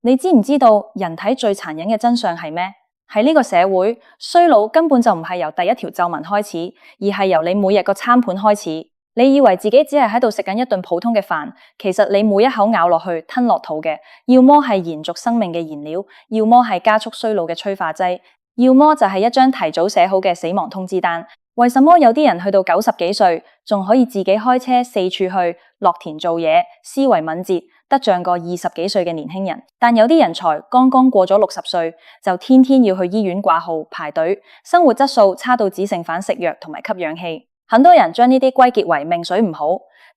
你知唔知道人體最殘忍嘅真相係咩？喺呢個社會，衰老根本就唔係由第一條皺紋開始，而係由你每日個餐盤開始。你以為自己只係喺度食緊一頓普通嘅飯，其實你每一口咬落去、吞落肚嘅，要麼係延續生命嘅燃料，要麼係加速衰老嘅催化劑，要麼就係一張提早寫好嘅死亡通知單。為什麼有啲人去到90幾歲，仲可以自己開車四處去，落田做嘢，思維敏捷，得像個20幾歲嘅年輕人？但有啲人才剛剛過咗60歲，就天天要去醫院掛號排隊，生活質素差到只剩返食藥同埋吸氧氣。很多人將呢啲歸結為命水唔好，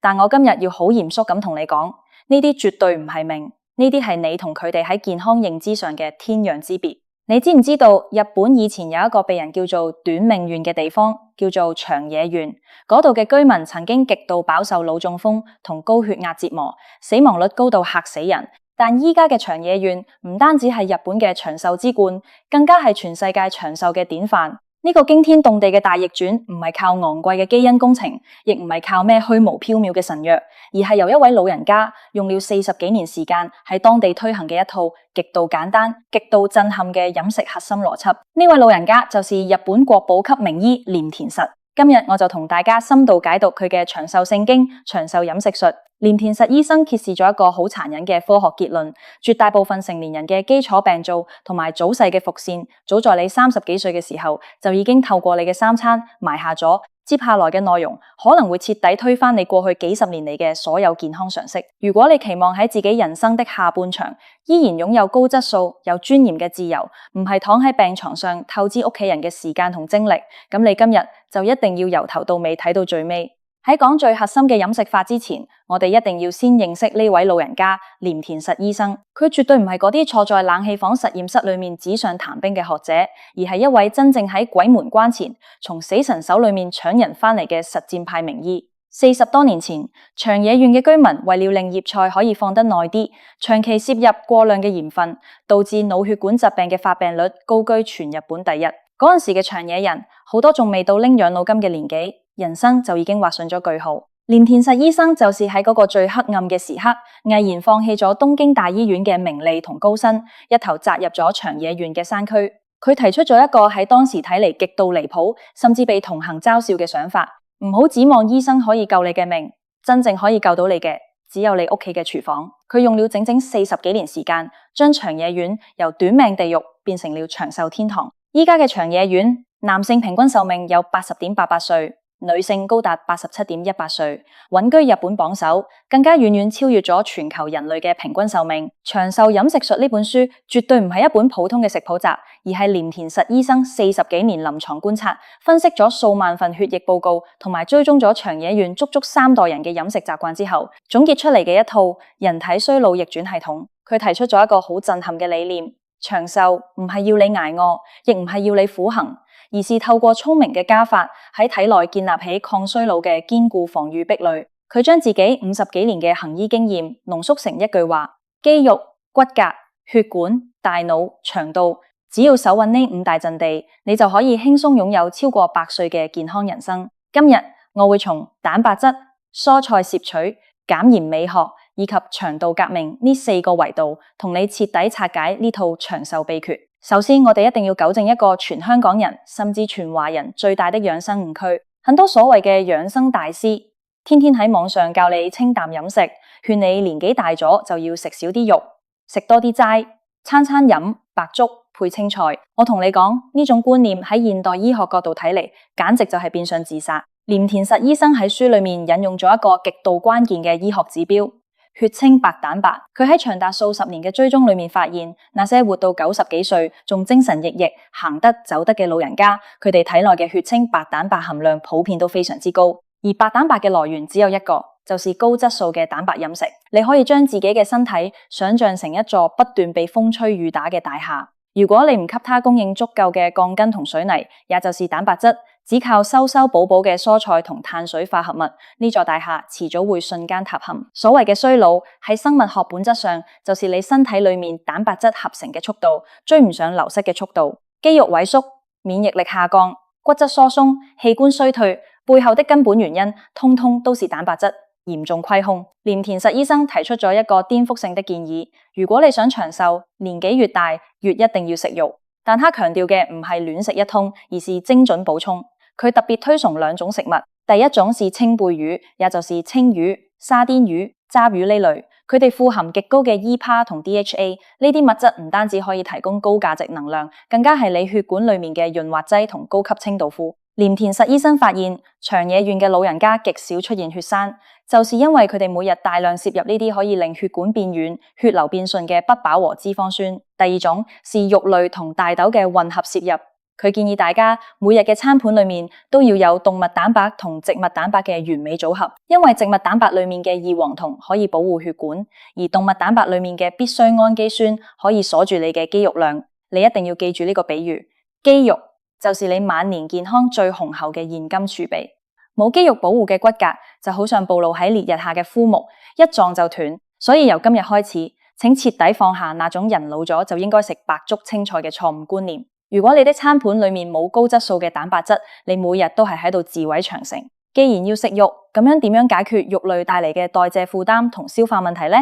但我今日要好嚴肅咁同你講，呢啲絕對唔係命，呢啲係你同佢哋喺健康認知上嘅天壤之別。你知唔知道日本以前有一個被人叫做短命縣嘅地方，叫做長野縣，嗰度嘅居民曾經極度飽受腦中風同高血壓折磨，死亡率高到嚇死人。但依家嘅長野縣唔單止係日本嘅長壽之冠，更加係全世界長壽嘅典範。呢個驚天動地嘅大逆轉唔係靠昂貴嘅基因工程，亦唔係靠咩虛無縹緲嘅神藥，而係由一位老人家用了40幾年時間喺當地推行嘅一套極度簡單、極度震撼嘅飲食核心邏輯。呢位老人家就是日本國寶級名醫鎌田實。今日我就同大家深度解讀佢嘅長壽聖經、長壽飲食術。鎌田實醫生揭示咗一個好殘忍嘅科學結論：絕大部分成年人嘅基礎病灶同埋早逝嘅伏線，早在你30幾歲嘅時候就已經透過你嘅三餐埋下咗。接下來嘅內容可能會徹底推翻你過去幾十年嚟嘅所有健康常識。如果你期望喺自己人生的下半場依然擁有高質素、有尊嚴嘅自由，唔係躺喺病床上透支屋企人嘅時間同精力，咁你今日就一定要由頭到尾睇到最尾。喺講最核心嘅飲食法之前，我哋一定要先認識呢位老人家鎌田實醫生。佢絕對唔係嗰啲坐在冷氣房實驗室裏面紙上談兵嘅學者，而係一位真正喺鬼門關前從死神手裏面搶人翻嚟嘅實戰派名醫。40多年前，長野縣嘅居民為了令葉菜可以放得耐啲，長期攝入過量嘅鹽分，導致腦血管疾病嘅發病率高居全日本第一。嗰陣時嘅長野人好多仲未到拎養老金嘅年紀，人生就已經畫上咗句號。鎌田實醫生就是喺嗰個最黑暗嘅時刻，毅然放棄咗東京大醫院嘅名利同高薪，一頭扎入咗長野縣嘅山區。佢提出咗一個喺當時睇嚟極度離譜，甚至被同行嘲笑嘅想法：唔好指望醫生可以救你嘅命，真正可以救到你嘅只有你屋企嘅廚房。佢用了整整40幾年時間，將長野縣由短命地獄變成了長壽天堂。依家嘅長野縣，男性平均壽命有80.88歲，女性高達87.18歲，穩居日本榜首，更加遠遠超越咗全球人類嘅平均壽命。長壽飲食術呢本書絕對唔係一本普通嘅食譜集，而係鎌田實醫生40幾年臨床觀察，分析咗數萬份血液報告，同埋追蹤咗長野縣足足3代人嘅飲食習慣之後，總結出嚟嘅一套人體衰老逆轉系統。佢提出咗一個好震撼嘅理念：長壽唔係要你捱餓，亦唔係要你苦行，而是透過聰明嘅加法喺體內建立起抗衰老嘅堅固防禦壁壘。佢將自己50幾年嘅行醫經驗濃縮成一句話：肌肉、骨骼、血管、大腦、腸道，只要守穩呢5大陣地，你就可以輕鬆擁有超過100歲嘅健康人生。今日我會從蛋白質、蔬菜攝取、減鹽美學以及腸道革命呢4個維度，同你徹底拆解呢套長壽秘訣。首先，我哋一定要糾正一個全香港人甚至全華人最大的養生誤區。很多所謂嘅養生大師天天喺網上教你清淡飲食，勸你年紀大咗就要食少啲肉，食多啲齋，餐餐飲白粥配青菜。我同你講，呢種觀念喺現代醫學角度睇嚟，簡直就係變相自殺。鎌田實醫生喺書裏面引用咗一個極度關鍵嘅醫學指標：血清白蛋白。佢喺長達數十年嘅追蹤裏面發現，那些活到90幾歲仲精神奕奕、行得走得嘅老人家，佢哋體內嘅血清白蛋白含量普遍都非常之高。而白蛋白嘅來源只有一個，就是高質素嘅蛋白飲食。你可以將自己嘅身體想象成一座不斷被風吹雨打嘅大廈，如果你唔給它供應足夠嘅鋼筋同水泥，也就是蛋白質，只靠修修補補嘅蔬菜同碳水化合物，呢座大廈遲早會瞬間塌陷。所謂嘅衰老喺生物學本質上，就是你身體裏面蛋白質合成嘅速度追唔上流失嘅速度，肌肉萎縮、免疫力下降、骨質疏鬆、器官衰退，背後的根本原因通通都是蛋白質。嚴重虧空。鎌田實醫生提出咗一個顛覆性的建議，如果你想長壽，年紀越大越一定要食肉，但他強調嘅唔係亂食一通，而是精準補充。佢特別推崇兩種食物，第一種是清貝魚，也就是青魚、沙甸魚、渣魚呢類，佢哋富含極高嘅 EPA 同 DHA， 呢啲物質唔單止可以提供高價值能量，更加係你血管裡面嘅潤滑劑同高級清道夫。鎌田實醫生發現，長野縣嘅老人家極少出現血栓，就是因為佢哋每日大量攝入呢啲可以令血管變軟、血流變順嘅不飽和脂肪酸。第二種是肉類同大豆嘅混合攝入。佢建議大家每日嘅餐盤裏面都要有動物蛋白同植物蛋白嘅完美組合，因為植物蛋白裏面嘅異黃酮可以保護血管，而動物蛋白裏面嘅必需氨基酸可以鎖住你嘅肌肉量。你一定要記住呢個比喻，肌肉就是你晚年健康最雄厚嘅現金儲備。冇肌肉保護嘅骨骼就好像暴露喺烈日下嘅枯木，一撞就斷。所以由今日開始，請徹底放下那種人老咗就應該食白粥青菜嘅錯誤觀念。如果你的餐盤裏面冇高質素嘅蛋白質，你每日都係喺度自毀長城。既然要食肉，咁樣點樣解決肉類帶嚟嘅代謝負擔同消化問題呢？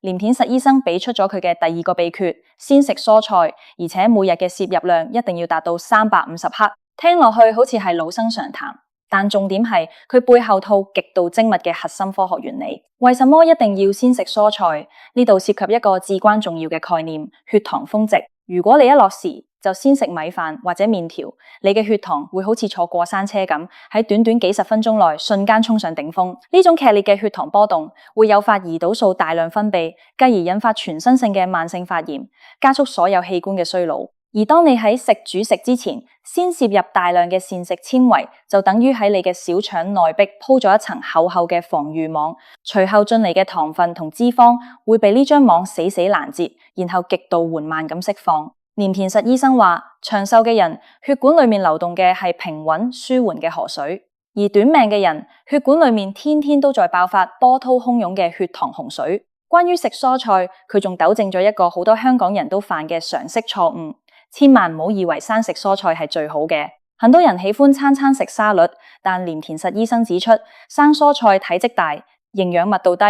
鎌田實醫生俾出咗佢嘅第二個秘訣：先食蔬菜，而且每日嘅攝入量一定要達到350克。聽落去好似係老生常談，但重點係佢背後套極度精密嘅核心科學原理。為什麼一定要先食蔬菜？呢度涉及一個至關重要嘅概念：血糖峰值。如果你一落時就先食米飯或者麵條，你嘅血糖會好似坐過山車咁，喺短短幾十分鐘內瞬間衝上頂峰。呢種劇烈嘅血糖波動會誘發胰島素大量分泌，繼而引發全身性嘅慢性發炎，加速所有器官嘅衰老。而當你喺食主食之前，先攝入大量嘅膳食纖維，就等於喺你嘅小腸內壁鋪咗一層厚厚嘅防禦網，隨後進嚟嘅糖分同脂肪會被呢張網死死攔截，然後極度緩慢咁釋放。鎌田實醫生話，長壽嘅人血管裏面流動嘅係平穩舒緩嘅河水，而短命嘅人血管裏面天天都在爆發波濤洶湧嘅血糖洪水。關於食蔬菜，佢仲糾正咗一個好多香港人都犯嘅常識錯誤，千萬唔好以為生食蔬菜係最好嘅。很多人喜歡餐餐食沙律，但鎌田實醫生指出，生蔬菜體積大、營養密度低，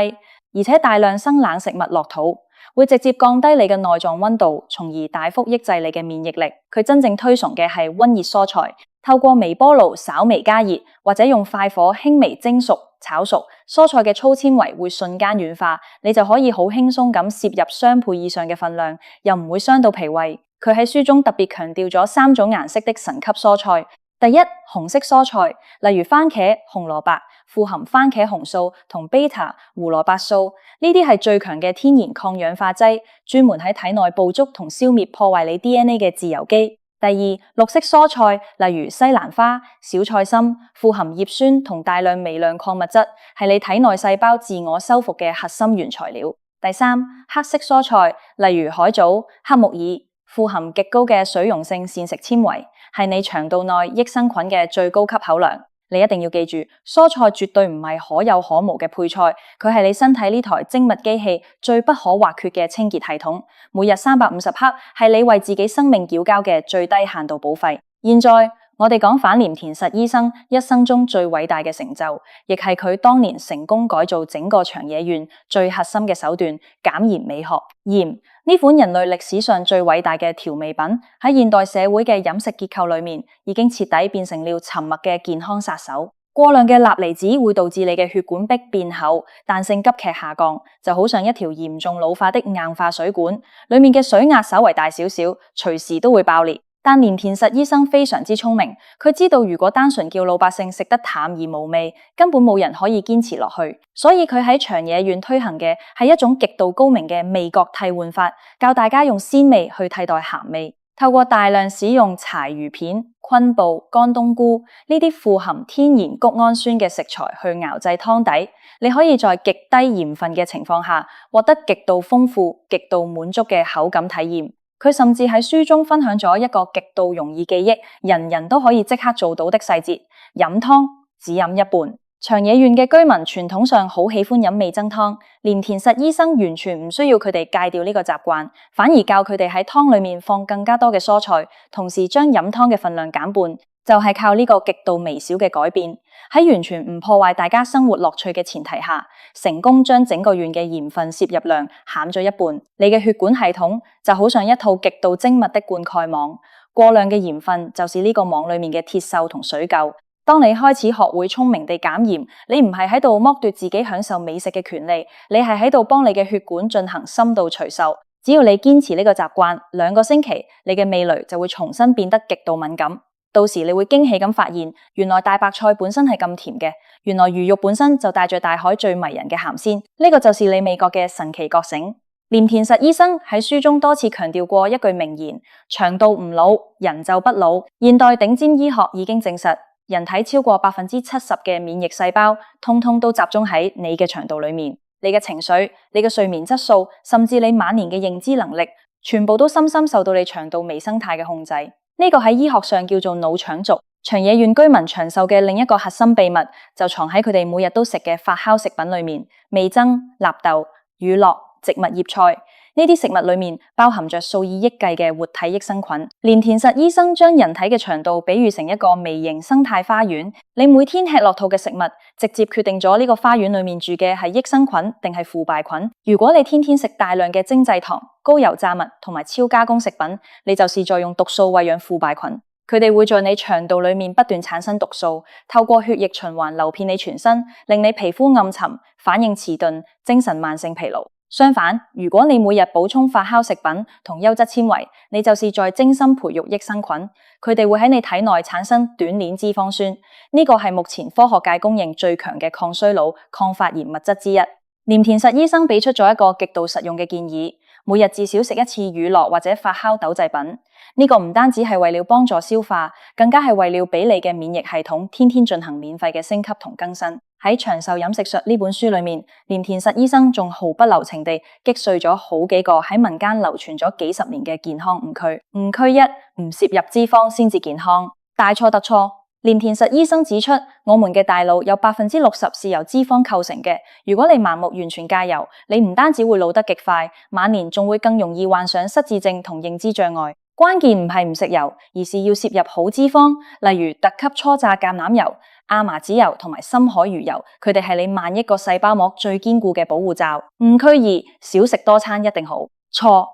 而且大量生冷食物落肚，會直接降低你嘅內臟溫度，從而大幅抑制你嘅免疫力。佢真正推崇嘅係溫熱蔬菜，透過微波爐稍微加熱，或者用快火輕微蒸熟、炒熟，蔬菜嘅粗纖維會瞬間軟化，你就可以好輕鬆咁攝入雙倍以上嘅分量，又唔會傷到脾胃。佢喺書中特別強調咗3種顏色的神級蔬菜。第一，紅色蔬菜，例如番茄、紅蘿蔔，富含番茄紅素同 β 胡蘿蔔素，呢啲係最強嘅天然抗氧化劑，專門喺體內捕捉同消滅破壞你 DNA 嘅自由基。第二，綠色蔬菜，例如西蘭花、小菜心，富含葉酸同大量微量礦物質，係你體內細胞自我修復嘅核心原材料。第三，黑色蔬菜，例如海藻、黑木耳，富含極高嘅水溶性膳食纖維，係你腸道內益生菌嘅最高級口糧。你一定要記住，蔬菜絕對唔係可有可無嘅配菜，佢係你身體呢台精密機器最不可或缺嘅清潔系統。每日350克係你為自己生命繳交嘅最低限度保費。現在我哋講返鎌田實醫生一生中最偉大嘅成就，亦係佢當年成功改造整個長野縣最核心嘅手段——減鹽美學。鹽呢款人類歷史上最偉大嘅調味品，喺現代社會嘅飲食結構裏面，已經徹底變成了沉默嘅健康殺手。過量嘅鈉離子會導致你嘅血管壁變厚，彈性急劇下降，就好像一條嚴重老化的硬化水管，裏面嘅水壓稍為大少少，隨時都會爆裂。但鎌田實醫生非常之聰明，佢知道如果單純叫老百姓食得淡而無味，根本冇人可以堅持落去。所以佢喺長野縣推行嘅係一種極度高明嘅味覺替換法，教大家用鮮味去替代鹹味。透過大量使用柴魚片、昆布、乾冬菇呢啲富含天然谷氨酸嘅食材去熬製湯底，你可以在極低鹽分嘅情況下，獲得極度豐富、極度滿足嘅口感體驗。佢甚至喺書中分享咗一個極度容易記憶、人人都可以即刻做到的細節：飲湯只飲一半。長野縣嘅居民傳統上好喜歡飲味噌湯，鎌田實醫生完全唔需要佢哋戒掉呢個習慣，反而教佢哋喺湯裏面放更加多嘅蔬菜，同時將飲湯嘅分量減半，就係靠呢個極度微小嘅改變，喺完全唔破壞大家生活樂趣嘅前提下，成功將整個縣嘅鹽分攝入量減咗一半。你嘅血管系統就好像一套極度精密的灌溉網，過量嘅鹽分就是呢個網裏面嘅鐵鏽同水垢。當你開始學會聰明地減鹽，你唔係喺度剝奪自己享受美食嘅權利，你係喺度幫你嘅血管進行深度除鏽。只要你堅持呢個習慣2個星期，你嘅味蕾就會重新變得極度敏感。到時你會驚喜咁發現，原來大白菜本身係咁甜嘅，原來魚肉本身就帶着大海最迷人嘅鹹鮮。呢個就是你味覺嘅神奇覺醒。鎌田實醫生喺書中多次強調過一句名言：腸道唔老，人就不老。現代頂尖醫學已經證實，人體超過70%嘅免疫細胞，通通都集中喺你嘅腸道裏面。你嘅情緒、你嘅睡眠質素，甚至你晚年嘅認知能力，全部都深深受到你腸道微生態嘅控制。呢個喺醫學上叫做腦腸軸。長野縣居民長壽嘅另一個核心秘密，就藏喺佢哋每日都食嘅發酵食品裏面：味噌、納豆、乳酪、植物葉菜。呢啲食物裏面包含着數以億計嘅活體益生菌。鎌田實醫生將人體嘅腸道比喻成一個微型生態花園，你每天吃落肚嘅食物，直接決定咗呢個花園裏面住嘅係益生菌定係腐敗菌。如果你天天食大量嘅精製糖、高油炸物同埋超加工食品，你就是在用毒素餵養腐敗菌。佢哋會在你腸道裏面不斷產生毒素，透過血液循環流遍你全身，令你皮膚暗沉、反應遲鈍、精神慢性疲勞。相反，如果你每日補充發酵食品同優質纖維，你就是在精心培育益生菌，佢哋會喺你體內產生短鏈脂肪酸，呢個係目前科學界公認最強嘅抗衰老、抗發炎物質之一。鎌田實醫生俾出咗一個極度實用嘅建議，每日至少食一次乳酪或者發酵豆製品。呢個唔單止係為了幫助消化，更加係為了俾你嘅免疫系統天天進行免費嘅升級同更新。喺《長壽飲食術》呢本書裏面，鎌田實醫生仲毫不留情地擊碎咗好幾個喺民間流傳咗幾十年嘅健康誤區。誤區一：唔攝入脂肪先至健康。大錯特錯。鎌田實醫生指出，我們嘅大腦有60%是由脂肪構成嘅。如果你盲目完全戒油，你唔單止會老得極快，晚年仲會更容易患上失智症同認知障礙。關鍵唔係唔食油，而是要攝入好脂肪，例如特級初榨橄欖油、亞麻籽油同埋深海魚油，佢哋係你萬億個細胞膜最堅固嘅保護罩。誤區二：少食多餐一定好。錯。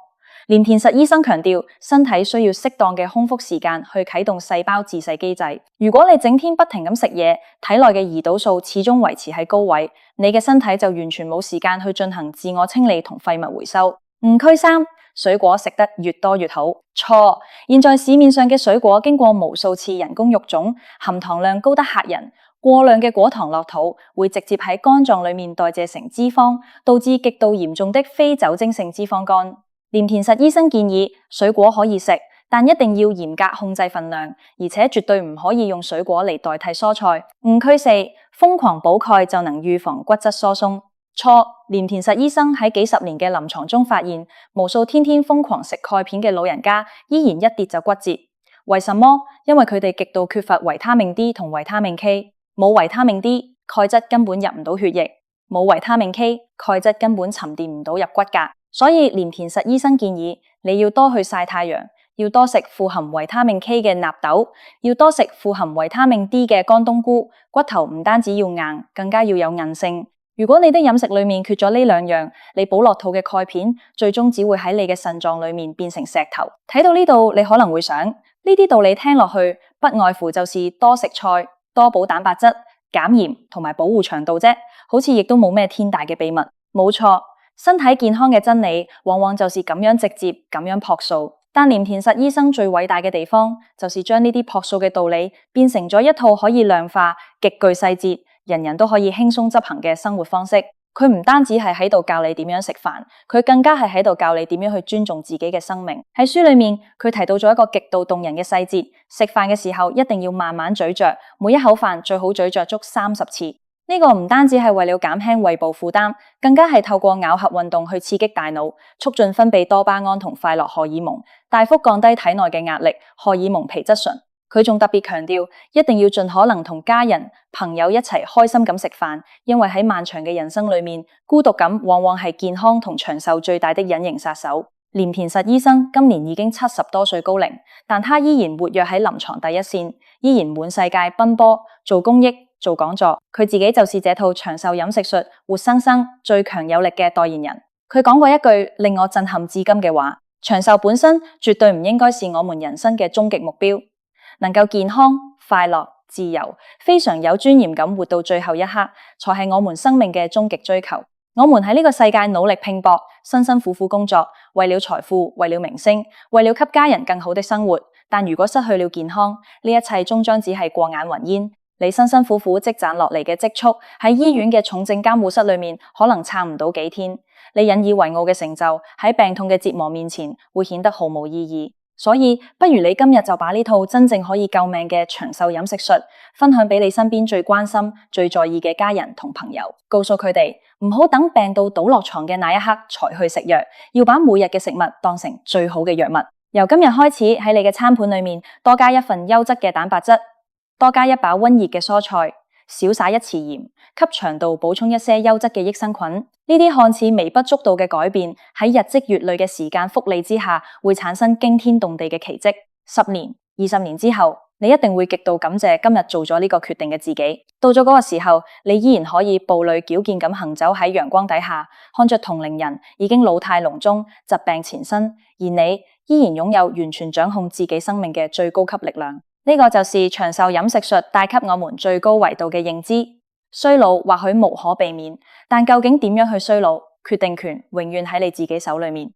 鎌田實醫生強調，身體需要適當嘅空腹時間去啟動細胞自噬機制。如果你整天不停咁食嘢，體內嘅胰島素始終維持喺高位，你嘅身體就完全冇時間去進行自我清理同廢物回收。誤區三：水果食得越多越好。錯。現在市面上嘅水果經過無數次人工育種，含糖量高得嚇人。過量嘅果糖落肚，會直接喺肝臟裏面代謝成脂肪，導致極度嚴重的非酒精性脂肪肝。鎌田實醫生建議，水果可以食，但一定要嚴格控制分量，而且絕對唔可以用水果嚟代替蔬菜。誤區四：瘋狂補鈣就能預防骨質疏鬆。錯。鎌田實醫生喺幾十年嘅臨床中發現，無數天天瘋狂食鈣片嘅老人家，依然一跌就骨折。為什麼？因為佢哋極度缺乏維他命 D 同維他命 K。冇維他命 D，鈣質根本入唔到血液；冇維他命 K，鈣質根本沉澱唔到入骨骼。所以鎌田實醫生建議你要多去曬太陽，要多食富含維他命 K 嘅納豆，要多食富含維他命 D 嘅乾冬菇。骨頭唔單止要硬，更加要有韌性。如果你的飲食裏面缺咗呢兩樣，你補落肚嘅鈣片最終只會喺你嘅腎臟裏面變成石頭。睇到呢度，你可能會想，呢啲道理聽落去不外乎就是多食菜、多補蛋白質、減鹽同埋保護腸道啫，好似亦都冇咩天大嘅秘密。冇錯。身體健康嘅真理，往往就是咁樣直接、咁樣樸素。但鎌田實醫生最偉大嘅地方，就是將呢啲樸素嘅道理，變成咗一套可以量化、極具細節、人人都可以輕鬆執行嘅生活方式。佢唔單止係喺度教你點樣食飯，佢更加係喺度教你點樣去尊重自己嘅生命。喺書裏面，佢提到咗一個極度動人嘅細節：食飯嘅時候一定要慢慢咀嚼，每一口飯最好咀嚼足30次。呢個唔單止係為了減輕胃部負擔，更加係透過咬合運動去刺激大腦，促進分泌多巴胺同快樂荷爾蒙，大幅降低體內嘅壓力，荷爾蒙皮質醇。佢仲特別強調，一定要盡可能同家人、朋友一齊開心咁食飯，因為喺漫長嘅人生裏面，孤獨感往往係健康同長壽最大的隱形殺手。連田實醫生今年已經70多歲高齡，但他依然活躍喺臨床第一線，依然滿世界奔波做公益、做講座。佢自己就是這套長壽飲食術活生生最強有力嘅代言人。佢講過一句令我震撼至今嘅話：長壽本身絕對唔應該是我們人生嘅終極目標，能夠健康、快樂、自由，非常有尊嚴咁活到最後一刻，才係我們生命嘅終極追求。我們喺呢個世界努力拼搏，辛辛苦苦工作，為了財富，為了名聲，為了給家人更好的生活。但如果失去了健康，呢一切終將只係過眼雲煙。你辛辛苦苦積攢落嚟嘅積蓄，喺醫院嘅重症監護室裏面，可能撐唔到幾天。你引以為傲嘅成就，喺病痛嘅折磨面前，會顯得毫無意義。所以，不如你今日就把呢套真正可以救命嘅長壽飲食術，分享俾你身邊最關心、最在意嘅家人同朋友，告訴佢哋唔好等病到倒落床嘅那一刻才去食藥，要把每日嘅食物當成最好嘅藥物。由今日開始，喺你嘅餐盤裏面多加一份優質嘅蛋白質，多加一把溫熱嘅蔬菜，少灑一匙鹽，給腸道補充一些優質嘅益生菌。呢啲看似微不足道嘅改變，喺日積月累嘅時間複利之下，會產生驚天動地嘅奇蹟。10年、20年之後，你一定會極度感謝今日做咗呢個決定嘅自己。到咗嗰個時候，你依然可以步履矯健咁行走喺陽光底下，看着同齡人已經老態龍鍾、疾病纏身，而你依然擁有完全掌控自己生命嘅最高級力量。呢個就是長壽飲食術帶給我們最高維度嘅認知。衰老或許無可避免，但究竟點樣去衰老，決定權永遠喺你自己手裏面。